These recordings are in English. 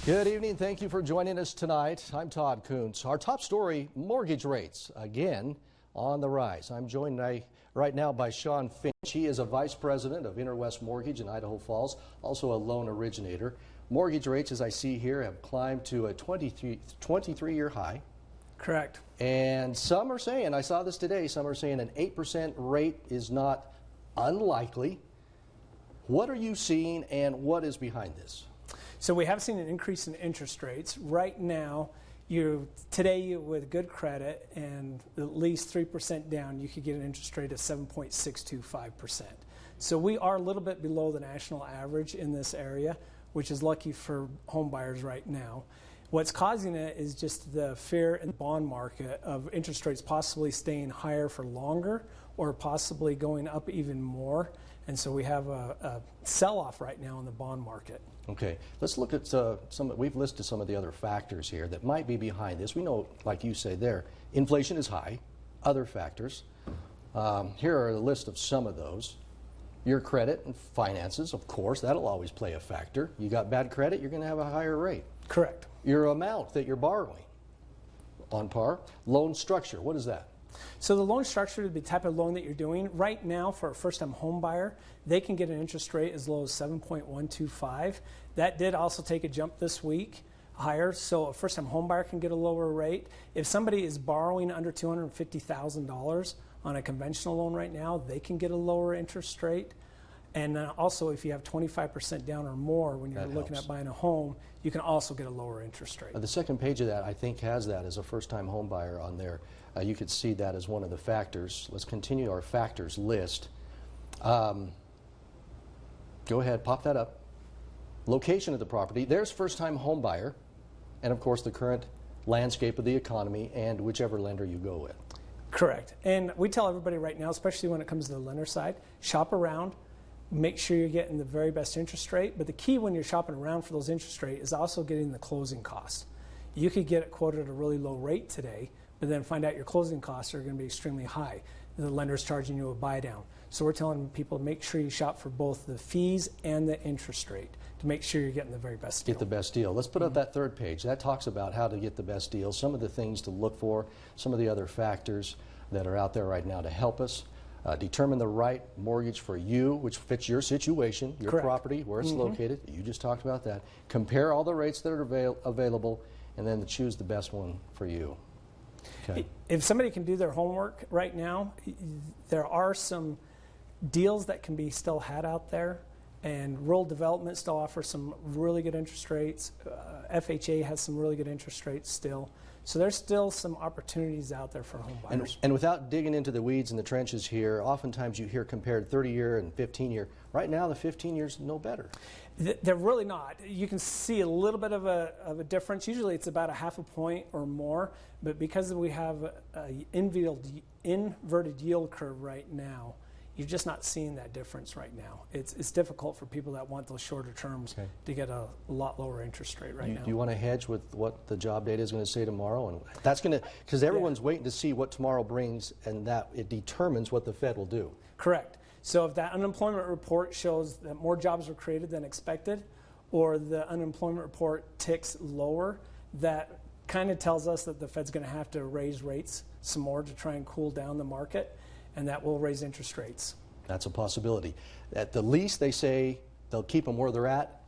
Good evening. Thank you for joining us tonight. I'm Todd Kuntz. Our top story, mortgage rates, again on the rise. I'm joined right now by Sean Finch. He is a vice president of Interwest Mortgage in Idaho Falls, also a loan originator. Mortgage rates, as I see here, have climbed to a 23-year high. Correct. And some are saying, I saw this today, some are saying an 8% rate is not unlikely. What are you seeing and what is behind this? So we have seen an increase in interest rates. Right now, today with good credit and at least 3% down, you could get an interest rate of 7.625%. So we are a little bit below the national average in this area, which is lucky for home buyers right now. What's causing it is just the fear in the bond market of interest rates possibly staying higher for longer or possibly going up even more. And so we have a sell-off right now in the bond market. Okay, let's look at we've listed some of the other factors here that might be behind this. We know, like you say there, inflation is high, other factors. Here are a list of some of those. Your credit and finances, of course, that'll always play a factor. You got bad credit, you're going to have a higher rate. Correct. Your amount that you're borrowing, on par. Loan structure, what is that? So the loan structure, the type of loan that you're doing, right now for a first-time home buyer, they can get an interest rate as low as 7.125. That did also take a jump this week higher, so a first-time home buyer can get a lower rate. If somebody is borrowing under $250,000 on a conventional loan right now, they can get a lower interest rate. And also, if you have 25% down or more when you're looking at buying a home, you can also get a lower interest rate. The second page of that, I think, has that as a first-time home buyer on there. You could see that as one of the factors. Let's continue our factors list. Go ahead, pop that up. Location of the property. There's first-time home buyer, and of course the current landscape of the economy and whichever lender you go with. Correct. And we tell everybody right now, especially when it comes to the lender side, shop around. Make sure you're getting the very best interest rate. But the key when you're shopping around for those interest rates is also getting the closing costs. You could get it quoted at a really low rate today, but then find out your closing costs are going to be extremely high. The lender's charging you a buy down. So we're telling people to make sure you shop for both the fees and the interest rate to make sure you're getting the very best deal. Get the best deal. Let's put up that third page. That talks about how to get the best deal, some of the things to look for, some of the other factors that are out there right now to help us. Determine the right mortgage for you, which fits your situation, your property, where it's located. You just talked about that. Compare all the rates that are available, and then choose the best one for you. Okay. If somebody can do their homework right now, there are some deals that can be still had out there, and rural development still offers some really good interest rates. FHA has some really good interest rates still. So there's still some opportunities out there for home buyers. And without digging into the weeds and the trenches here, oftentimes you hear compared 30-year and 15-year. Right now, the 15 years no better. They're really not. You can see a little bit of a difference. Usually it's about a half a point or more, but because we have an inverted yield curve right now, you're just not seeing that difference right now. It's difficult for people that want those shorter terms to get a lot lower interest rate now. Do you want to hedge with what the job data is going to say tomorrow? And that's going to, because everyone's waiting to see what tomorrow brings, and that it determines what the Fed will do. Correct. So if that unemployment report shows that more jobs were created than expected, or the unemployment report ticks lower, that kind of tells us that the Fed's going to have to raise rates some more to try and cool down the market, and that will raise interest rates. That's a possibility. At the least, they say they'll keep them where they're at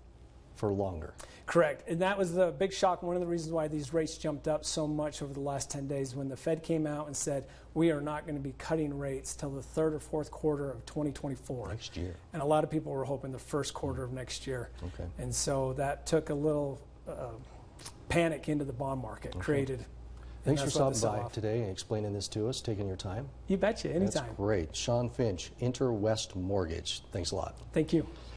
for longer. Correct. And that was the big shock. One of the reasons why these rates jumped up so much over the last 10 days when the Fed came out and said, we are not going to be cutting rates till the third or fourth quarter of 2024. Next year. And a lot of people were hoping the first quarter of next year. Okay. And so that took a little panic into the bond market, created. Thanks for stopping by today and explaining this to us, taking your time. You betcha, anytime. That's great. Sean Finch, Interwest Mortgage. Thanks a lot. Thank you.